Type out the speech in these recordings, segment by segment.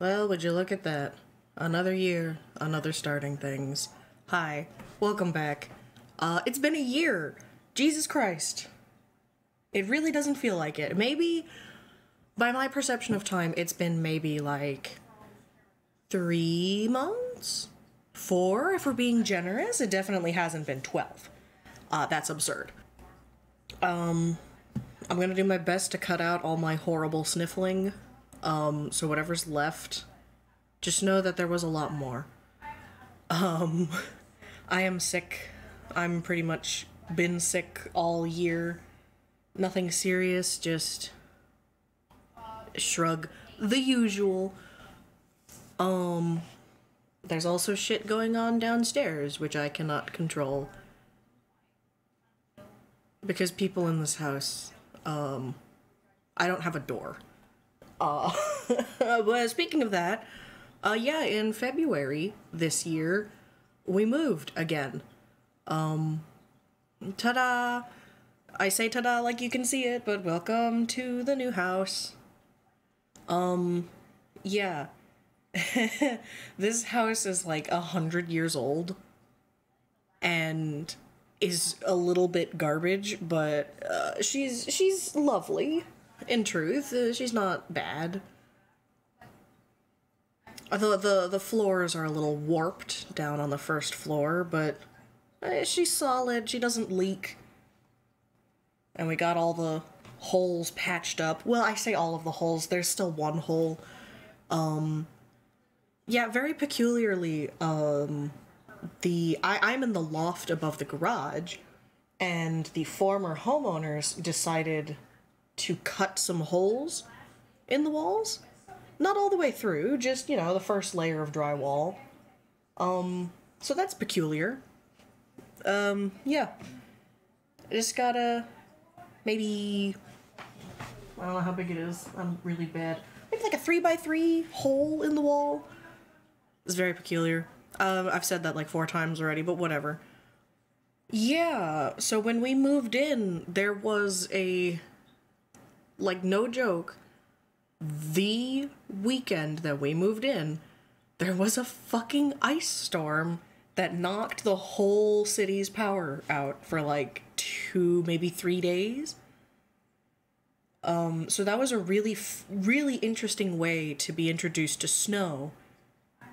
Well, would you look at that? Another year, another starting things. Hi, welcome back. It's been a year. Jesus Christ. It really doesn't feel like it. Maybe, by my perception of time, it's been maybe like 3 months? 4, if we're being generous. It definitely hasn't been 12. That's absurd. I'm gonna do my best to cut out all my horrible sniffling. So whatever's left, just know that there was a lot more. I am sick. I'm pretty much been sick all year. Nothing serious, just shrug. The usual. There's also shit going on downstairs, which I cannot control. Because people in this house, I don't have a door. But speaking of that, yeah, in February this year, we moved again. Ta-da! I say ta-da like you can see it, but welcome to the new house. Yeah. This house is like 100 years old and is a little bit garbage, but she's lovely. In truth, she's not bad. Although the floors are a little warped down on the first floor, but she's solid. She doesn't leak. And we got all the holes patched up. Well, I say all of the holes. There's still one hole. Yeah, very peculiarly, I'm in the loft above the garage, and the former homeowners decided to cut some holes in the walls. Not all the way through, just, you know, the first layer of drywall. So that's peculiar. Yeah. I just gotta, maybe, I don't know how big it is. I'm really bad. Maybe like a 3x3 hole in the wall. It's very peculiar. I've said that like 4 times already, but whatever. Yeah, so when we moved in, there was a, like, no joke, the weekend that we moved in, there was a fucking ice storm that knocked the whole city's power out for like 2, maybe 3 days. So that was a really interesting way to be introduced to snow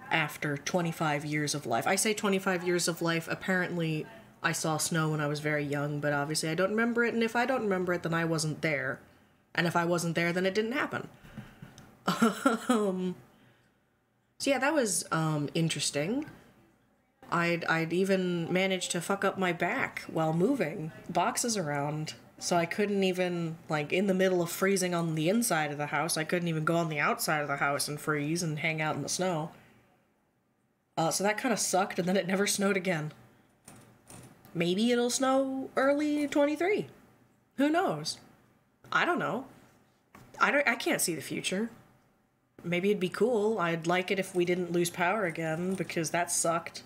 after 25 years of life. I say 25 years of life, apparently I saw snow when I was very young, but obviously I don't remember it, and if I don't remember it, then I wasn't there. And if I wasn't there, then it didn't happen. So yeah, that was, interesting. I'd even managed to fuck up my back while moving boxes around, so I couldn't even, like, in the middle of freezing on the inside of the house, I couldn't even go on the outside of the house and freeze and hang out in the snow. So that kind of sucked, and then it never snowed again. Maybe it'll snow early 23. Who knows? I don't know. I can't see the future. Maybe it'd be cool. I'd like it if we didn't lose power again, because that sucked.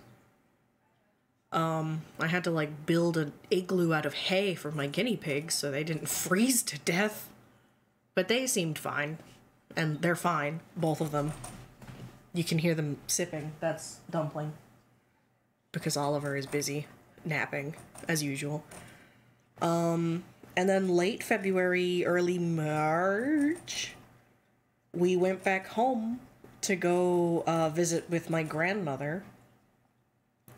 I had to, like, build an igloo out of hay for my guinea pigs so they didn't freeze to death. But they seemed fine. And they're fine, both of them. You can hear them sipping. That's Dumpling. Because Oliver is busy napping, as usual. And then late February, early March, we went back home to go visit with my grandmother,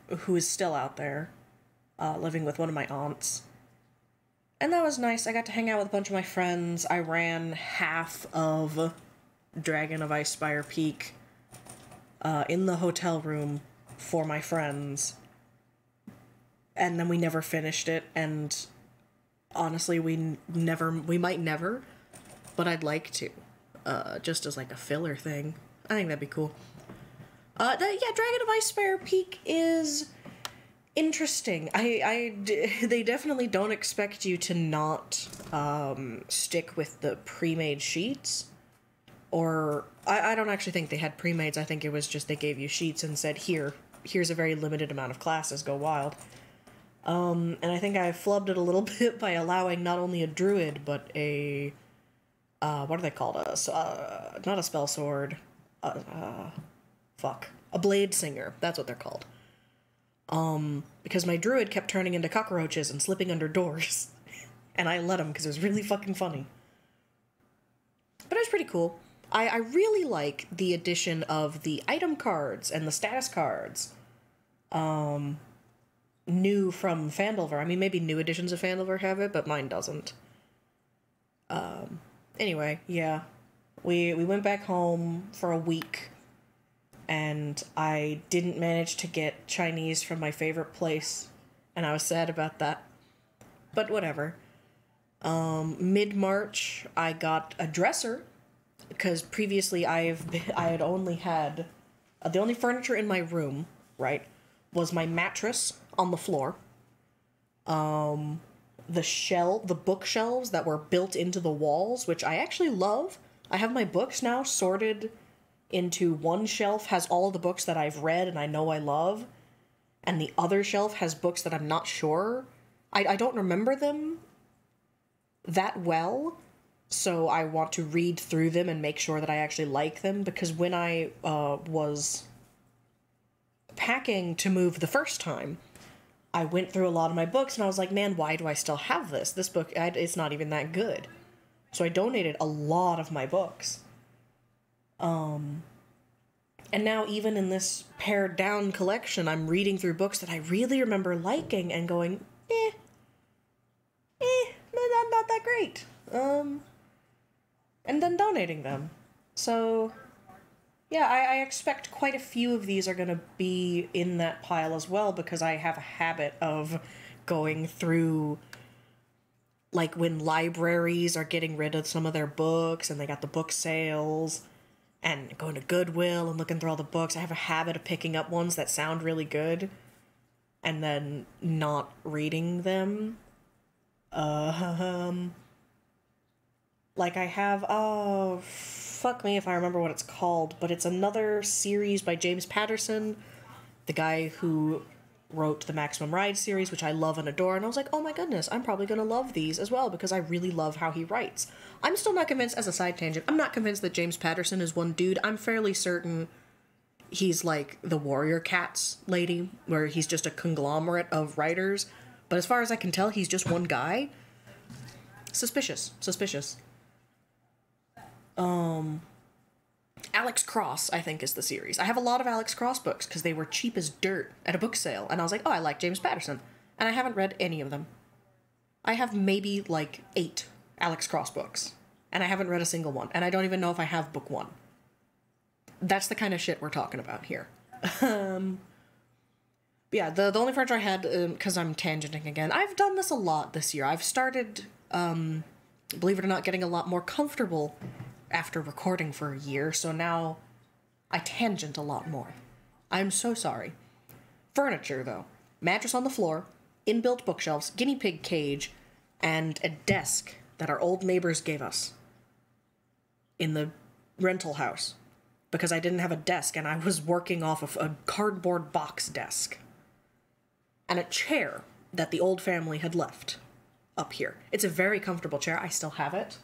who is still out there, living with one of my aunts. And that was nice. I got to hang out with a bunch of my friends. I ran half of Dragon of Icespire Peak in the hotel room for my friends. And then we never finished it, and honestly, we might never, but I'd like to, just as like a filler thing. I think that'd be cool. Yeah, Dragon of Icespire Peak is interesting. They definitely don't expect you to not, stick with the pre-made sheets, or, I don't actually think they had pre-mades. I think it was just they gave you sheets and said, here's a very limited amount of classes, go wild. And I think I flubbed it a little bit by allowing not only a druid, but a, what are they called? Not a spell sword. a blade singer. That's what they're called. Because my druid kept turning into cockroaches and slipping under doors. And I let him because it was really fucking funny. But it was pretty cool. I really like the addition of the item cards and the status cards. New from Phandelver. I mean, maybe new editions of Phandelver have it, but mine doesn't. Anyway, yeah. We went back home for a week, and I didn't manage to get Chinese from my favorite place, and I was sad about that. But whatever. Mid-March, I got a dresser, because previously I had only had... the only furniture in my room, right, was my mattress on the floor, the bookshelves that were built into the walls, which I actually love. I have my books now sorted into one shelf, has all the books that I've read and I know I love, and the other shelf has books that I'm not sure. I don't remember them that well, so I want to read through them and make sure that I actually like them, because when I was packing to move the first time, I went through a lot of my books and I was like, man, why do I still have this? This book, it's not even that good. So I donated a lot of my books. And now even in this pared down collection, I'm reading through books that I really remember liking and going, not that great. And then donating them. So... yeah, I expect quite a few of these are going to be in that pile as well, because I have a habit of going through, like, when libraries are getting rid of some of their books and they got the book sales, and going to Goodwill and looking through all the books. I have a habit of picking up ones that sound really good and then not reading them. Like I have, fuck me if I remember what it's called, but it's another series by James Patterson, the guy who wrote the Maximum Ride series, which I love and adore, and I was like, oh my goodness, I'm probably gonna love these as well, because I really love how he writes. I'm still not convinced, as a side tangent, I'm not convinced that James Patterson is one dude. I'm fairly certain he's like the Warrior Cats lady, where he's just a conglomerate of writers, but as far as I can tell, he's just one guy. Suspicious. Alex Cross, I think, is the series. I have a lot of Alex Cross books because they were cheap as dirt at a book sale, and I was like, oh, I like James Patterson. And I haven't read any of them. I have maybe, like, 8 Alex Cross books, and I haven't read a single one, and I don't even know if I have book 1. That's the kind of shit we're talking about here. Yeah, the only furniture I had, because I'm tangenting again, I've done this a lot this year. I've started, believe it or not, getting a lot more comfortable after recording for a year, so now I tangent a lot more. I'm so sorry. Furniture, though. Mattress on the floor, inbuilt bookshelves, guinea pig cage, and a desk that our old neighbors gave us in the rental house, because I didn't have a desk and I was working off of a cardboard box desk. And a chair that the old family had left up here. It's a very comfortable chair. I still have it.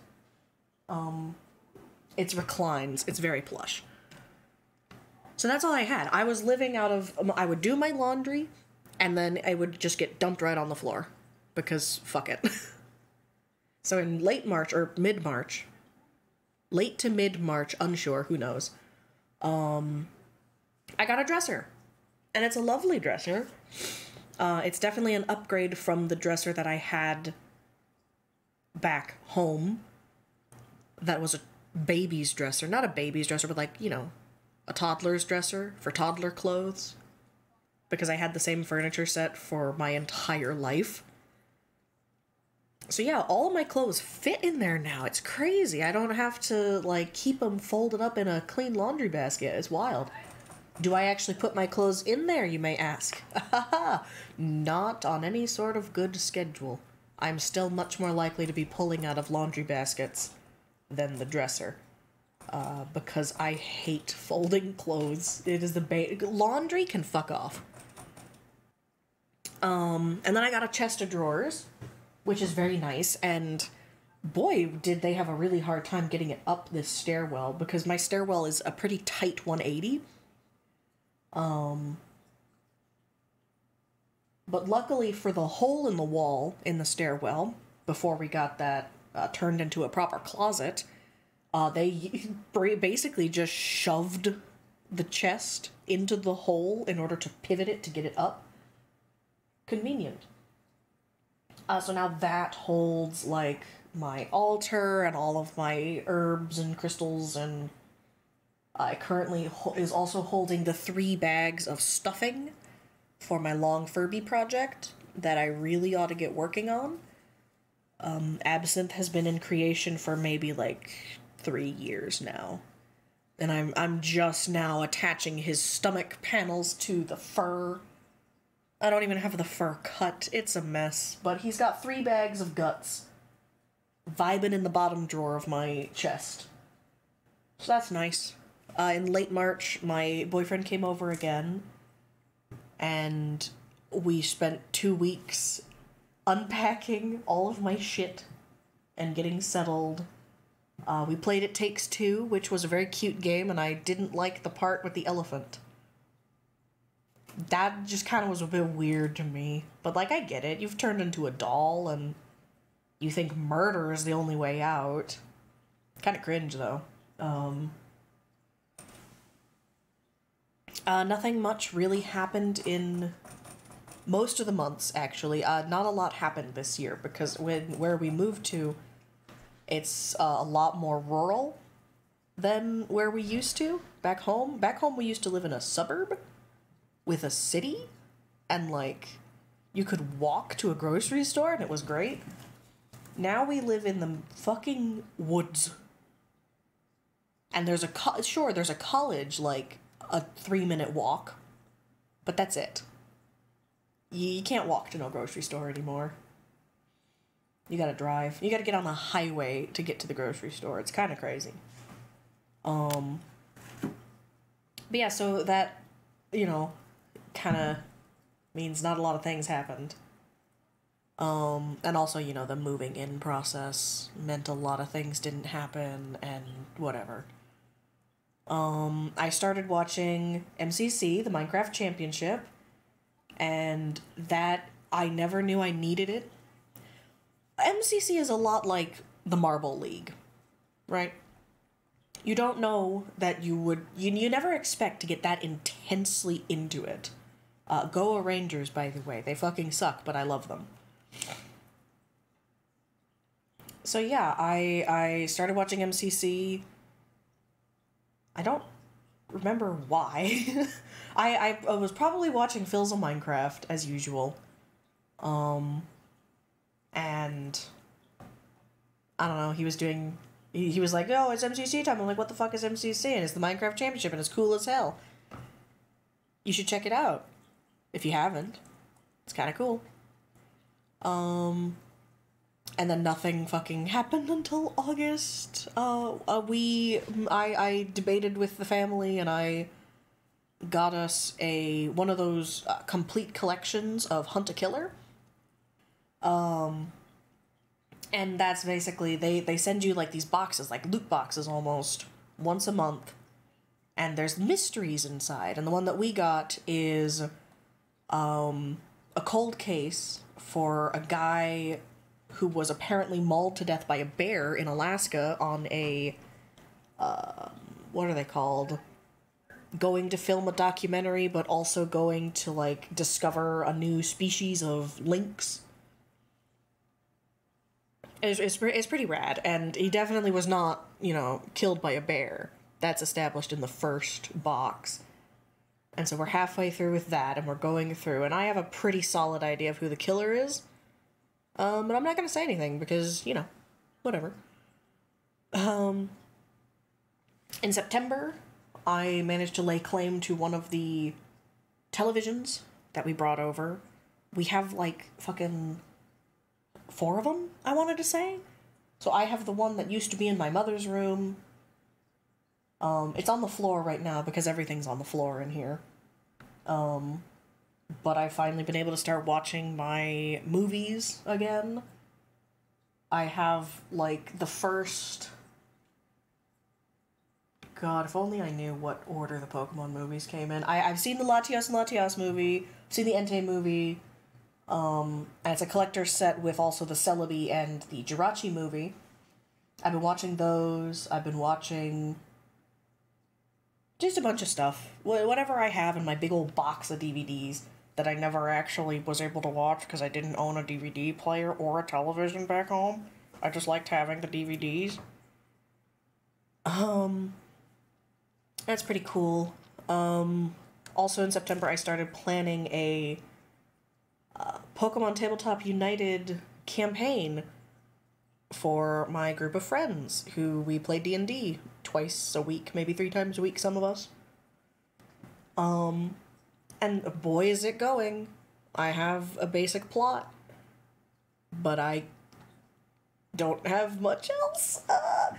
It reclines. It's very plush. So that's all I had. I was living out of... I would do my laundry, and then I would just get dumped right on the floor. Because fuck it. So in late March, or mid-March, late to mid-March, unsure, who knows, I got a dresser. And it's a lovely dresser. It's definitely an upgrade from the dresser that I had back home. That was a baby's dresser. Not a baby's dresser, but like, you know, a toddler's dresser for toddler clothes. Because I had the same furniture set for my entire life. So yeah, all of my clothes fit in there now. It's crazy. I don't have to, like, keep them folded up in a clean laundry basket. It's wild. Do I actually put my clothes in there, you may ask? Not on any sort of good schedule. I'm still much more likely to be pulling out of laundry baskets than the dresser. Because I hate folding clothes. It is the laundry can fuck off. And then I got a chest of drawers, which is very nice, and boy, did they have a really hard time getting it up this stairwell, because my stairwell is a pretty tight 180. But luckily for the hole in the wall in the stairwell, before we got that turned into a proper closet, they basically just shoved the chest into the hole in order to pivot it to get it up. Convenient. So now that holds, like, my altar and all of my herbs and crystals, and I currently is also holding the 3 bags of stuffing for my long Furby project that I really ought to get working on. Absinthe has been in creation for maybe, like, 3 years now. And I'm just now attaching his stomach panels to the fur. I don't even have the fur cut. It's a mess. But he's got 3 bags of guts vibing in the bottom drawer of my chest. So that's nice. In late March, my boyfriend came over again, and we spent 2 weeks unpacking all of my shit and getting settled. We played It Takes Two, which was a very cute game, and I didn't like the part with the elephant. That just kind of was a bit weird to me. But, like, I get it. You've turned into a doll, and you think murder is the only way out. Kind of cringe, though. Nothing much really happened in most of the months, actually. Not a lot happened this year, because where we moved to, it's a lot more rural than where we used to back home. Back home, we used to live in a suburb with a city, and, like, you could walk to a grocery store, and it was great. Now we live in the fucking woods. And there's there's a college, like, a 3-minute walk, but that's it. You can't walk to no grocery store anymore. You gotta drive. You gotta get on the highway to get to the grocery store. It's kind of crazy. But yeah, so that, you know, kind of means not a lot of things happened. And also, you know, the moving in process meant a lot of things didn't happen, and whatever. I started watching MCC, the Minecraft Championship, and that, I never knew I needed it. MCC is a lot like the Marble League, right? You don't know that you would, you never expect to get that intensely into it. Go Rangers, by the way. They fucking suck, but I love them. So yeah, I started watching MCC. I don't remember why. I was probably watching Phil's of Minecraft, as usual. And I don't know, he was doing, he was like, oh, it's MCC time. I'm like, what the fuck is MCC? And it's the Minecraft Championship, and it's cool as hell. You should check it out, if you haven't. It's kind of cool. And then nothing fucking happened until August. I debated with the family, and I got us one of those complete collections of Hunt a Killer. And that's basically, they send you, like, these boxes, like loot boxes almost, once a month. And there's mysteries inside. And the one that we got is a cold case for a guy who was apparently mauled to death by a bear in Alaska on a, what are they called? Going to film a documentary, but also going to, like, discover a new species of lynx. It's pretty rad, and he definitely was not, you know, killed by a bear. That's established in the first box. And so we're halfway through with that, and we're going through, and I have a pretty solid idea of who the killer is. But I'm not gonna say anything, because, you know, whatever. In September, I managed to lay claim to one of the televisions that we brought over. We have, like, fucking 4 of them, I wanted to say. So I have the one that used to be in my mother's room. It's on the floor right now, because everything's on the floor in here. But I've finally been able to start watching my movies again. I have, like, the first... God, if only I knew what order the Pokemon movies came in. I've seen the Latios and Latias movie, I've seen the Entei movie, and it's a collector's set with also the Celebi and the Jirachi movie. I've been watching those. I've been watching just a bunch of stuff. Whatever I have in my big old box of DVDs that I never actually was able to watch because I didn't own a DVD player or a television back home. I just liked having the DVDs. That's pretty cool. Also in September I started planning a Pokemon Tabletop United campaign for my group of friends who we play D&D twice a week, maybe 3 times a week, some of us. And boy is it going. I have a basic plot, but I don't have much else.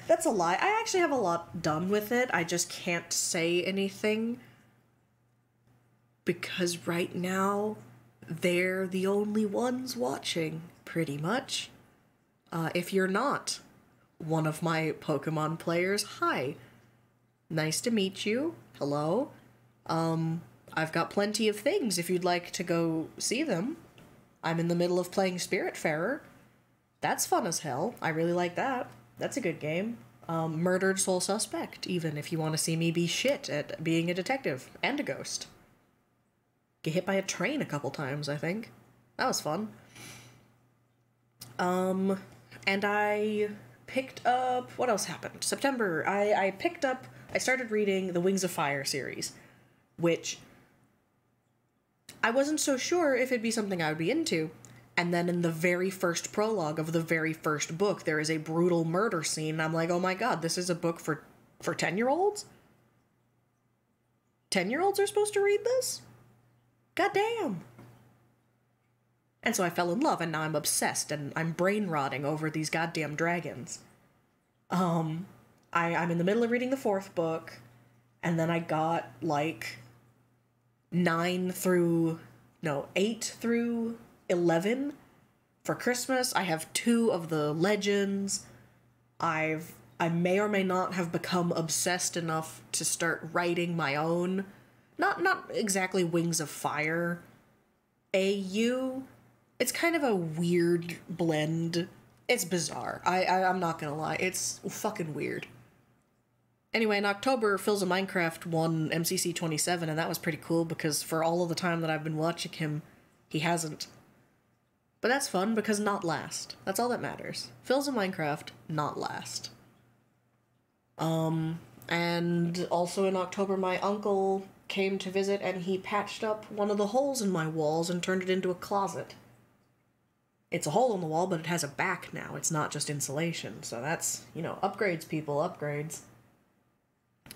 That's a lie. I actually have a lot done with it. I just can't say anything because right now they're the only ones watching, pretty much. If you're not one of my Pokemon players, hi. Nice to meet you. Hello. I've got plenty of things if you'd like to go see them. I'm in the middle of playing Spiritfarer. That's fun as hell. I really like that. That's a good game. Murdered Soul Suspect, even, if you want to see me be shit at being a detective and a ghost. Get hit by a train a couple times, I think. That was fun. And I picked up... What else happened? September, I started reading the Wings of Fire series, which I wasn't so sure if it'd be something I would be into. And then in the very first prologue of the very first book, there is a brutal murder scene. I'm like, oh my god, this is a book for 10-year-olds? 10-year-olds are supposed to read this? God damn. And so I fell in love, and now I'm obsessed, and I'm brain rotting over these goddamn dragons. I'm in the middle of reading the 4th book, and then I got, like, 8 through 11 for Christmas. I have 2 of the legends. I may or may not have become obsessed enough to start writing my own, not exactly Wings of Fire AU. It's kind of a weird blend. It's bizarre. I'm not gonna lie. It's fucking weird. Anyway, in October, Phil's a Minecraft won MCC 27, and that was pretty cool because for all of the time that I've been watching him, he hasn't. But that's fun because not last. That's all that matters. Phil's a Minecraft, not last. And also in October, my uncle came to visit and he patched up one of the holes in my walls and turned it into a closet. It's a hole in the wall, but it has a back now. It's not just insulation. So that's, you know, upgrades, people, upgrades.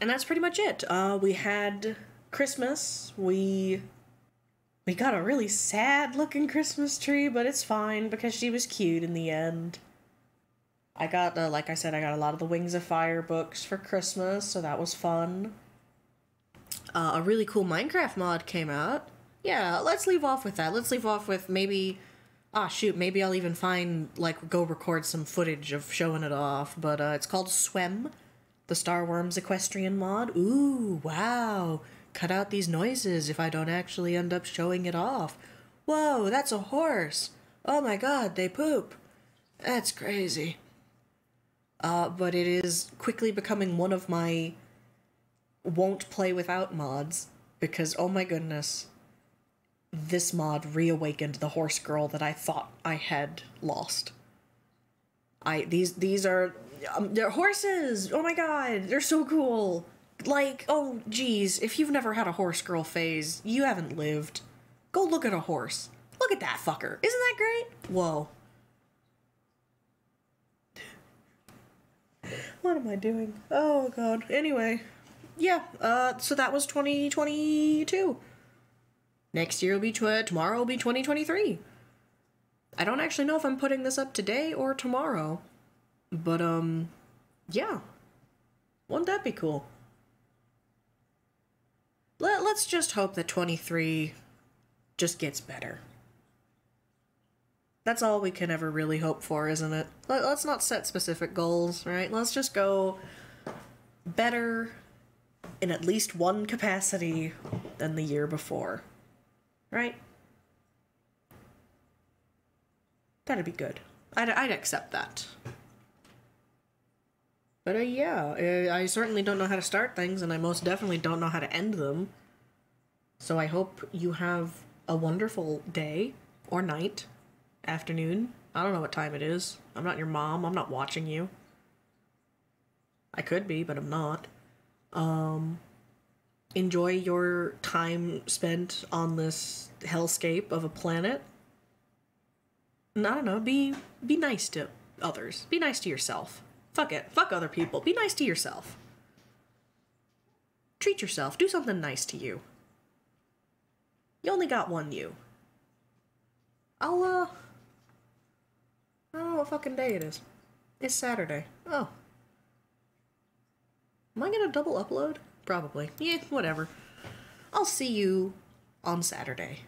And that's pretty much it. We had Christmas. We got a really sad-looking Christmas tree, but it's fine because she was cute in the end. I got, like I said, I got a lot of the Wings of Fire books for Christmas, so that was fun. A really cool Minecraft mod came out. Yeah, let's leave off with that. Let's leave off with maybe... maybe I'll even find, go record some footage of showing it off, but it's called Swem, the Starworms Equestrian mod. Ooh, wow. Cut out these noises if I don't actually end up showing it off. Whoa, that's a horse. Oh my god, they poop. That's crazy. But it is quickly becoming one of my won't play without mods, because oh my goodness, this mod reawakened the horse girl that I thought I had lost. These are, they're horses! Oh my god, they're so cool! Like, oh geez, if you've never had a horse girl phase, you haven't lived. Go look at a horse. Look at that fucker. Isn't that great? Whoa. What am I doing? Oh god. Anyway. Yeah, so that was 2022. Next year will be, tomorrow will be 2023. I don't actually know if I'm putting this up today or tomorrow. But, yeah. Wouldn't that be cool? Let's just hope that 23 just gets better. That's all we can ever really hope for, isn't it? Let's not set specific goals, right? Let's just go better in at least one capacity than the year before. Right? That'd be good. I'd accept that. But yeah, I certainly don't know how to start things, and I most definitely don't know how to end them. So I hope you have a wonderful day, or night, afternoon. I don't know what time it is. I'm not your mom. I'm not watching you. I could be, but I'm not. Enjoy your time spent on this hellscape of a planet. And I don't know, be nice to others. Be nice to yourself. Fuck it. Fuck other people. Be nice to yourself. Treat yourself. Do something nice to you. You only got one you. I don't know what fucking day it is. It's Saturday. Oh. Am I gonna double upload? Probably. Yeah, whatever. I'll see you on Saturday.